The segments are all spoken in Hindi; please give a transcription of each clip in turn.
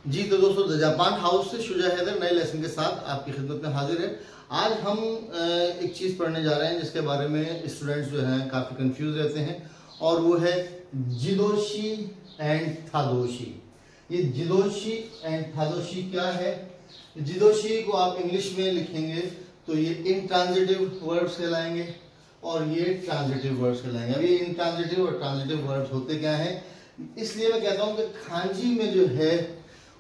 जी तो दोस्तों, द जापान हाउस से शुजा हैदर नए लेसन के साथ आपकी खिदमत में हाजिर है। आज हम एक चीज़ पढ़ने जा रहे हैं जिसके बारे में स्टूडेंट्स जो हैं काफ़ी कंफ्यूज रहते हैं, और वो है जिदोशी एंड थादोशी। ये जिदोशी एंड थादोशी क्या है? जिदोशी को आप इंग्लिश में लिखेंगे तो ये इंट्रांजिटिव वर्ड्स कहलाएंगे और ये ट्रांजिटिव वर्ड्स कहलाएंगे। अब ये इंट्रांजिटिव और ट्रांजिटिव वर्ड्स होते क्या हैं, इसलिए मैं कहता हूँ कि खांजी में जो है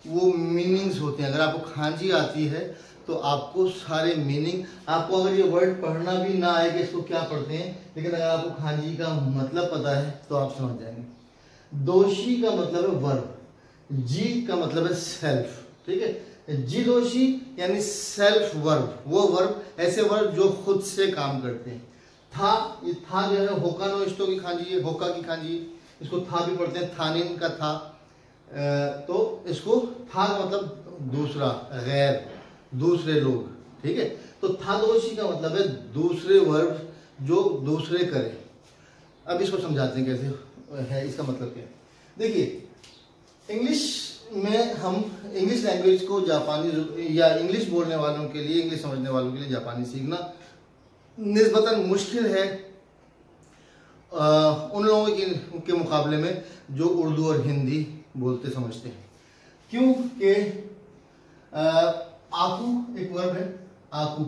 वो मीनिंग्स होते हैं। अगर आपको खांजी आती है तो आपको सारे मीनिंग, आपको अगर ये वर्ड पढ़ना भी ना आए कि इसको क्या पढ़ते हैं, लेकिन अगर आपको खांजी का मतलब पता है तो आप समझ जाएंगे। दोषी का मतलब है वर्ब, जी का मतलब है सेल्फ, ठीक है। जी दोषी यानी सेल्फ वर्ब, वो वर्ब, ऐसे वर्ब जो खुद से काम करते हैं। था, ये था जो है होका नो इष्टो की खांजी है, होका की खांजी, इसको था भी पढ़ते हैं, थानिन का था। तो इसको था का मतलब दूसरा, गैर, दूसरे लोग, ठीक है। तो था दोषी का मतलब है दूसरे वर्ब जो दूसरे करें। अब इसको समझाते हैं कैसे है, इसका मतलब क्या है। देखिए, इंग्लिश में हम इंग्लिश लैंग्वेज को जापानी या इंग्लिश बोलने वालों के लिए, इंग्लिश समझने वालों के लिए जापानी सीखना निस्बतन मुश्किल है उन लोगों के मुकाबले में जो उर्दू और हिंदी बोलते समझते हैं। क्योंकि आकू एक वर्ब है, आकू।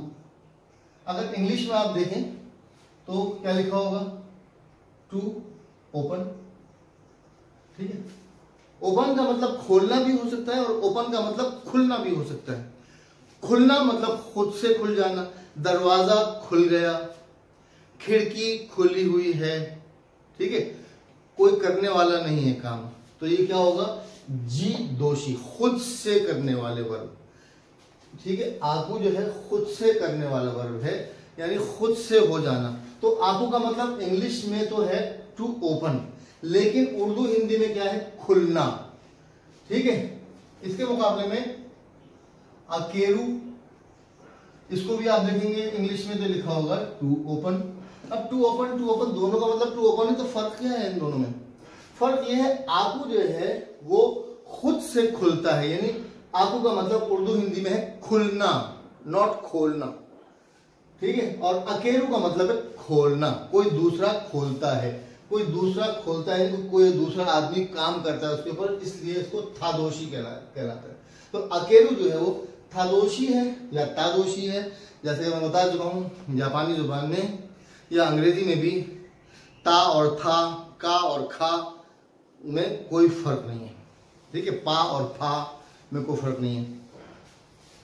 अगर इंग्लिश में आप देखें तो क्या लिखा होगा? टू ओपन, ठीक है। ओपन का मतलब खोलना भी हो सकता है और ओपन का मतलब खुलना भी हो सकता है। खुलना मतलब खुद से खुल जाना, दरवाजा खुल गया, खिड़की खुली हुई है, ठीक है। कोई करने वाला नहीं है काम, तो ये क्या होगा? जी दोषी, खुद से करने वाले वर्ब, ठीक है। आकू जो है खुद से करने वाला वर्ब है, यानी खुद से हो जाना। तो आकू का मतलब इंग्लिश में तो है टू ओपन, लेकिन उर्दू हिंदी में क्या है? खुलना, ठीक है। इसके मुकाबले में अकेरू, इसको भी आप देखेंगे इंग्लिश में तो लिखा होगा टू ओपन। अब टू ओपन दोनों का मतलब टू ओपन है, तो फर्क क्या है इन दोनों में? फर्क ये है, आकू जो है वो खुद से खुलता है, यानी आकू का मतलब उर्दू हिंदी में है खुलना, नॉट खोलना, ठीक है। और अकेरू का मतलब है खोलना, कोई दूसरा खोलता है, कोई दूसरा खोलता है, कोई दूसरा आदमी काम करता है उसके ऊपर, इसलिए इसको थादोशी कहलाता है। तो अकेरू जो है वो थादोशी है या तादोशी है। जैसे मैं बता चुका हूं, जापानी जुबान में या अंग्रेजी में भी ता और था, का और खा में कोई फर्क नहीं है, ठीक है। पा और फा में कोई फर्क नहीं है।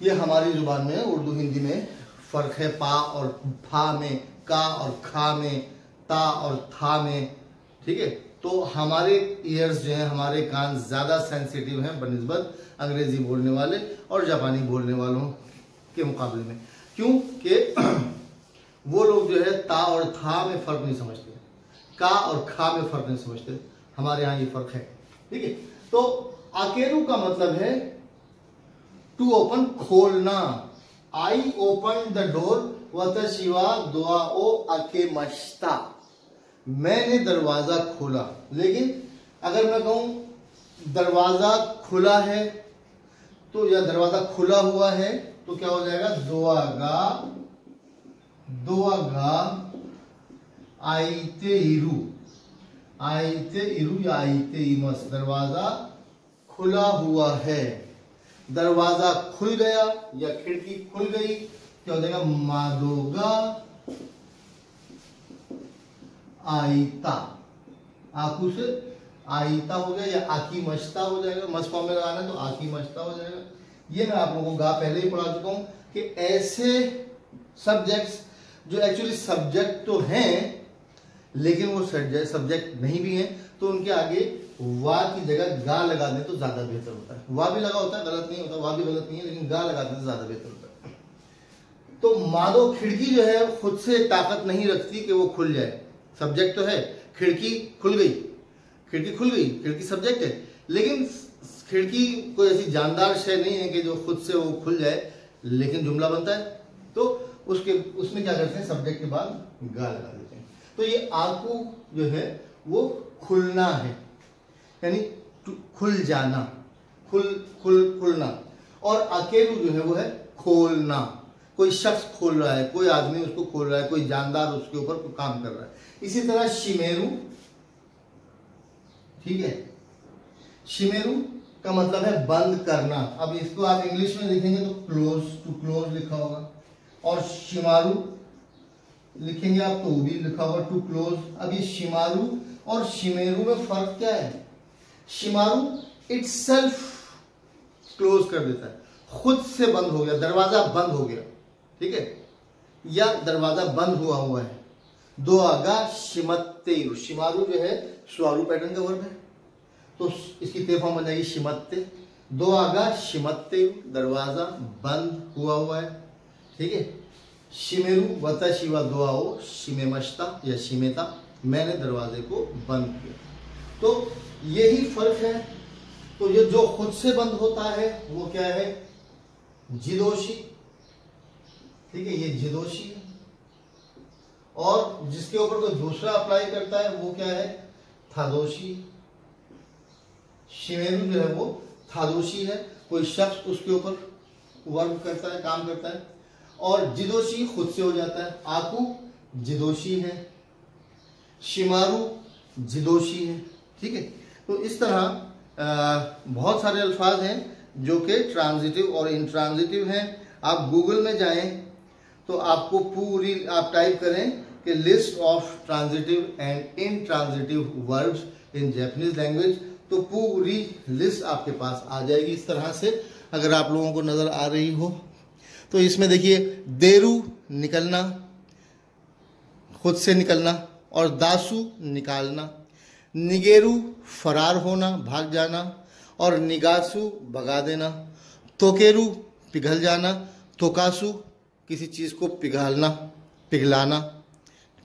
ये हमारी जुबान में, उर्दू हिंदी में फर्क है पा और फा में, का और खा में, ता और था में, ठीक है। तो हमारे ईयर्स जो हैं, हमारे कान ज़्यादा सेंसिटिव हैं बनिस्बत अंग्रेजी बोलने वाले और जापानी बोलने वालों के मुकाबले में, क्योंकि वो लोग जो है ता और था में फर्क नहीं समझते, का और खा में फर्क नहीं समझते। हमारे यहाँ ये फर्क है, ठीक है। तो अकेरू का मतलब है टू ओपन, खोलना। आई ओपन द डोर वतशिवा दुआओ अके मश्ता, मैंने दरवाजा खोला। लेकिन अगर मैं कहूं दरवाजा खुला है तो, या दरवाजा खुला हुआ है तो क्या हो जाएगा? दुआगा, दुआगा आईते इरू, आईते इरू या आईते इमस, दरवाजा खुला हुआ है। दरवाजा खुल गया या खिड़की खुल गई, क्या हो जाएगा? मादोगा आईता, आकू से आईता हो गया, या आकी मश्ता हो जाएगा। मस फॉर्म में लगाना है तो आकी मश्ता हो जाएगा। ये मैं आप लोगों को गा पहले ही पढ़ा चुका हूं कि ऐसे सब्जेक्ट्स जो एक्चुअली सब्जेक्ट तो हैं लेकिन वो सब्जेक्ट नहीं भी हैं, तो उनके आगे वा की जगह गा लगा दें तो ज्यादा बेहतर होता है। वा भी लगा होता है, गलत नहीं होता, वा भी गलत नहीं है, लेकिन गा लगा दें तो ज्यादा बेहतर होता है। तो मादो, खिड़की जो है खुद से ताकत नहीं रखती कि वो खुल जाए। सब्जेक्ट तो है, खिड़की खुल गई, खिड़की खुल गई, खिड़की सब्जेक्ट है, लेकिन खिड़की कोई ऐसी जानदार शय नहीं है कि जो खुद से वो खुल जाए, लेकिन जुमला बनता है तो उसमें क्या करते हैं? सब्जेक्ट के बाद गा लगा देते हैं। तो ये आकू जो है वो खुलना है, यानी खुल जाना, खुलना, और अकेरू जो है वो है खोलना। कोई शख्स खोल रहा है, कोई आदमी उसको खोल रहा है, कोई जानदार उसके ऊपर कोई काम कर रहा है। इसी तरह शिमेरू, ठीक है, शिमेरू का मतलब है बंद करना। अब इसको आप इंग्लिश में लिखेंगे तो क्लोज, टू क्लोज लिखा होगा, और शिमारू लिखेंगे आप तो भी लिखा होगा टू क्लोज। अब ये शिमारू और शिमेरू में फर्क क्या है? शिमारू इटसेल्फ क्लोज कर देता है, खुद से बंद हो गया, दरवाजा बंद हो गया, ठीक है, या दरवाजा बंद हुआ है। दो आगा शिमत्ते, शिमारू जो है स्वारू पैटर्न का वर्ब है, तो इसकी ते फॉर्म बन जाएगी शिमत्ते। दो आगा शिमत्ते, दरवाजा बंद हुआ है, ठीक है। शिमेरू वता शिवा दो आओ शिमेमश्ता या शिमेता, मैंने दरवाजे को बंद किया। तो यही फर्क है। तो ये जो खुद से बंद होता है वो क्या है? जिदोशी, ठीक है, ये जिदोशी है। और जिसके ऊपर कोई दूसरा अप्लाई करता है वो क्या है? थादोशी। शिमेरू जो है वो थादोशी है, कोई शख्स उसके ऊपर वर्क करता है, काम करता है। और जिदोशी खुद से हो जाता है। आकू जिदोशी है, शिमारू जिदोशी है, ठीक है। तो इस तरह बहुत सारे अल्फाज हैं जो कि ट्रांजिटिव और इंट्रांजिटिव हैं। आप गूगल में जाएं तो आपको पूरी आप टाइप करें कि list of transitive and intransitive verbs in Japanese language, तो पूरी लिस्ट आपके पास आ जाएगी इस तरह से, अगर आप लोगों को नज़र आ रही हो। तो इसमें देखिए, देरू निकलना, खुद से निकलना, और दासू निकालना, निगेरू फरार होना, भाग जाना, और निगासू भगा देना, तोकेरू पिघल जाना, तोकासू किसी चीज़ को पिघालना, पिघलाना,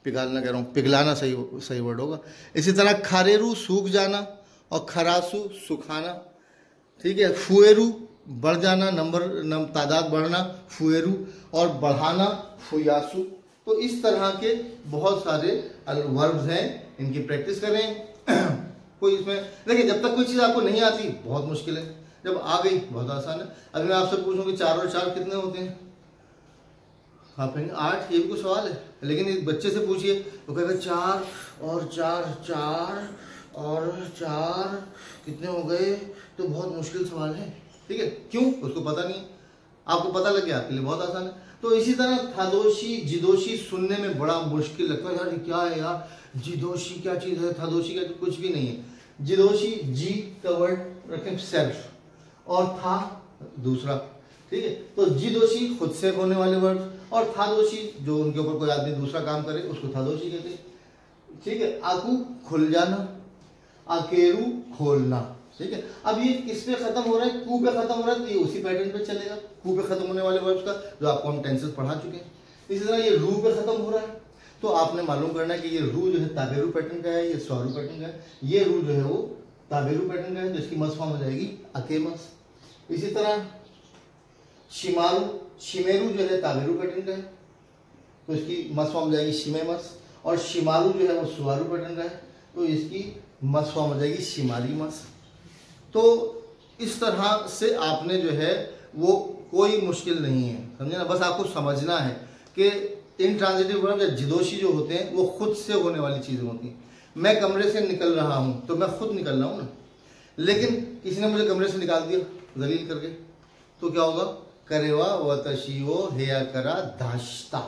पिघालना कह रहा हूँ, पिघलाना सही वर्ड होगा। इसी तरह खारेरू सूख जाना, और खरासू सुखाना, ठीक है। फुएरू बढ़ जाना, तादाद बढ़ना, फुएरू, और बढ़ाना फुयासू। तो इस तरह के बहुत सारे वर्ब्स हैं, इनकी प्रैक्टिस करें। कोई इसमें देखिए, जब तक कोई चीज़ आपको नहीं आती बहुत मुश्किल है, जब आ गई बहुत आसान है। अभी मैं आपसे पूछूं कि 4 और 4 कितने होते हैं, आप कहेंगे 8, ये भी कुछ सवाल है। लेकिन एक बच्चे से पूछिए तो कहेगा 4 और 4, 4 और 4 कितने हो गए, तो बहुत मुश्किल सवाल है, ठीक है। क्यों? उसको पता नहीं, आपको पता लग गया, आपके लिए बहुत आसान है। तो इसी तरह थादोशी जिदोशी सुनने में बड़ा मुश्किल लगता है, यार ये क्या है यार, जिदोशी क्या चीज़ है, थादोशी क्या, कुछ भी नहीं है। जिदोशी जी का वर्ड रखें सेल्फ, और था दूसरा, ठीक है। तो जिदोशी खुद से होने वाले वर्ड, और थादोशी जो उनके ऊपर कोई आदमी दूसरा काम करे उसको थादोशी कहते हैं, ठीक है। आकू खुल जाना, आकेरू खोलना, ठीक है। अब ये किस पे खत्म हो रहा है? कू पे खत्म हो रहा है, तो ये उसी पैटर्न पे चलेगा, कू पे खत्म होने वाले वर्ड्स का, जो आपको हम टेंसेस पढ़ा चुके हैं। इसी तरह ये रू पे खत्म हो रहा है, तो आपने मालूम करना है कि ये रू जो है ताबेरू पैटर्न का है, ये स्वारू पैटर्न का है। ये रू जो है वो ताबेरू पैटर्न का है, तो इसकी मस फॉर्म हो जाएगी अकेमस। इसी तरह शिमारू, शिमेरू जो है ताबेरू पैटर्न का है, तो इसकी मस फॉर्म हो जाएगी शिमेमस। और शिमारू जो है वो स्वारू पैटर्न का है, तो इसकी मस फॉर्म हो जाएगी शिमारी मस। तो इस तरह से आपने जो है वो कोई मुश्किल नहीं है, समझे ना। बस आपको समझना है कि इनट्रांजिटिव वर्ब या जिदोशी जो होते हैं वो खुद से होने वाली चीज़ें होती हैं। मैं कमरे से निकल रहा हूँ तो मैं खुद निकल रहा हूँ ना, लेकिन किसी ने मुझे कमरे से निकाल दिया जलील करके, तो क्या होगा? करेवा वतशियो हेया करा दाश्ता।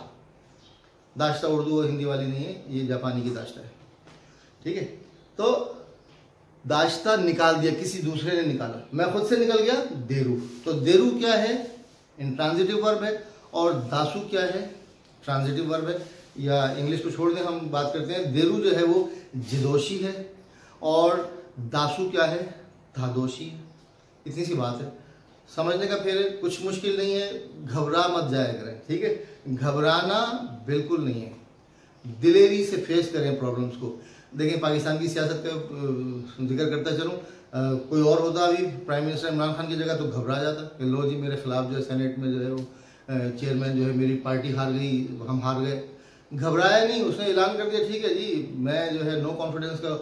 दाश्ता उर्दू और हिंदी वाली नहीं है, ये जापानी की दाश्ता है, ठीक है। तो दाश्ता निकाल दिया, किसी दूसरे ने निकाला, मैं खुद से निकल गया देरू। तो देरू क्या है? इंट्रांजिटिव वर्ब है, और दासू क्या है? ट्रांजिटिव वर्ब है। या इंग्लिश को छोड़ दें, हम बात करते हैं, देरू जो है वो जिदोशी है, और दासू क्या है? थादोशी। इतनी सी बात है, समझने का फिर कुछ मुश्किल नहीं है, घबरा मत जाया करें, ठीक है। घबराना बिल्कुल नहीं है, दिलेरी से फेस करें प्रॉब्लम्स को। देखिए, पाकिस्तान की सियासत का जिक्र करता चलूँ, कोई और होता अभी प्राइम मिनिस्टर इमरान खान की जगह, तो घबरा जाता कि लो जी मेरे खिलाफ जो है सेनेट में जो है वो चेयरमैन जो है, मेरी पार्टी हार गई, हम हार गए। घबराया नहीं, उसने ऐलान कर दिया ठीक है जी मैं जो है नो कॉन्फिडेंस का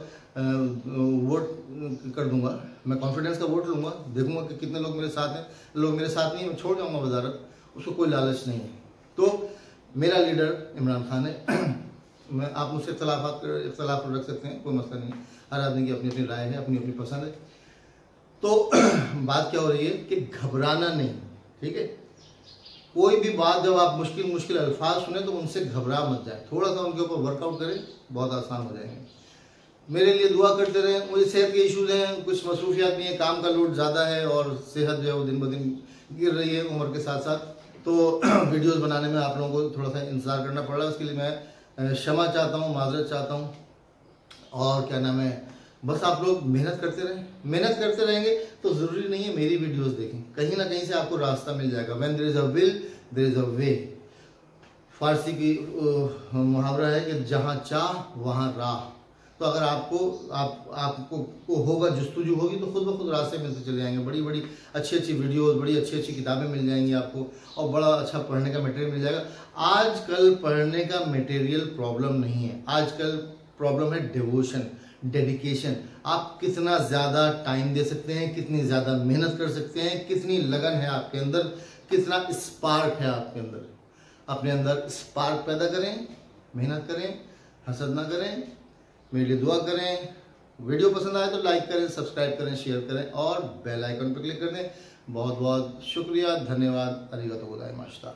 वोट कर दूंगा, मैं कॉन्फिडेंस का वोट लूंगा, देखूंगा कि कितने लोग मेरे साथ हैं, लोग मेरे साथ नहीं, मैं छोड़ जाऊंगा वजारत। उसको कोई लालच नहीं है। तो मेरा लीडर इमरान खान है। मैं आप मुझसे इख्तलाफ रख सकते हैं, कोई मसला नहीं, हर आदमी की अपनी अपनी राय है, अपनी अपनी पसंद है। तो बात क्या हो रही है कि घबराना नहीं, ठीक है। कोई भी बात जब आप मुश्किल अल्फाज सुने तो उनसे घबरा मत जाए, थोड़ा सा उनके ऊपर वर्कआउट करें, बहुत आसान हो जाएंगे। मेरे लिए दुआ करते रहें। मुझे सेहत के इश्यूज हैं, कुछ मसरूफियात भी हैं, काम का लोड ज़्यादा है और सेहत जो है वो दिन ब दिन गिर रही है उम्र के साथ साथ, तो वीडियोस बनाने में आप लोगों को थोड़ा सा इंतजार करना पड़ रहा है। उसके लिए मैं क्षमा चाहता हूँ, माजरत चाहता हूँ। और क्या नाम है, बस आप लोग मेहनत करते रहें। मेहनत करते रहेंगे तो ज़रूरी नहीं है मेरी वीडियोस देखें, कहीं ना कहीं से आपको रास्ता मिल जाएगा। When there is a will there is a way. Farsi की मुहावरा है कि जहाँ चाह वहाँ राह। तो अगर आपको होगा, जस्तुजू होगी तो खुद ब खुद रास्ते मिलते चले जाएंगे। बड़ी बड़ी अच्छी वीडियोस, बड़ी अच्छी किताबें मिल जाएंगी आपको, और बड़ा अच्छा पढ़ने का मटेरियल मिल जाएगा। आजकल पढ़ने का मटेरियल प्रॉब्लम नहीं है, आजकल प्रॉब्लम है डिवोशन, डेडिकेशन। आप कितना ज़्यादा टाइम दे सकते हैं, कितनी ज़्यादा मेहनत कर सकते हैं, कितनी लगन है आपके अंदर, कितना स्पार्क है आपके अंदर। अपने अंदर स्पार्क पैदा करें, मेहनत करें, हसद ना करें, मेरे लिए दुआ करें। वीडियो पसंद आए तो लाइक करें, सब्सक्राइब करें, शेयर करें और बेल आइकन पर क्लिक कर दें। बहुत बहुत शुक्रिया, धन्यवाद, अरिगातो गोजाइमासिता।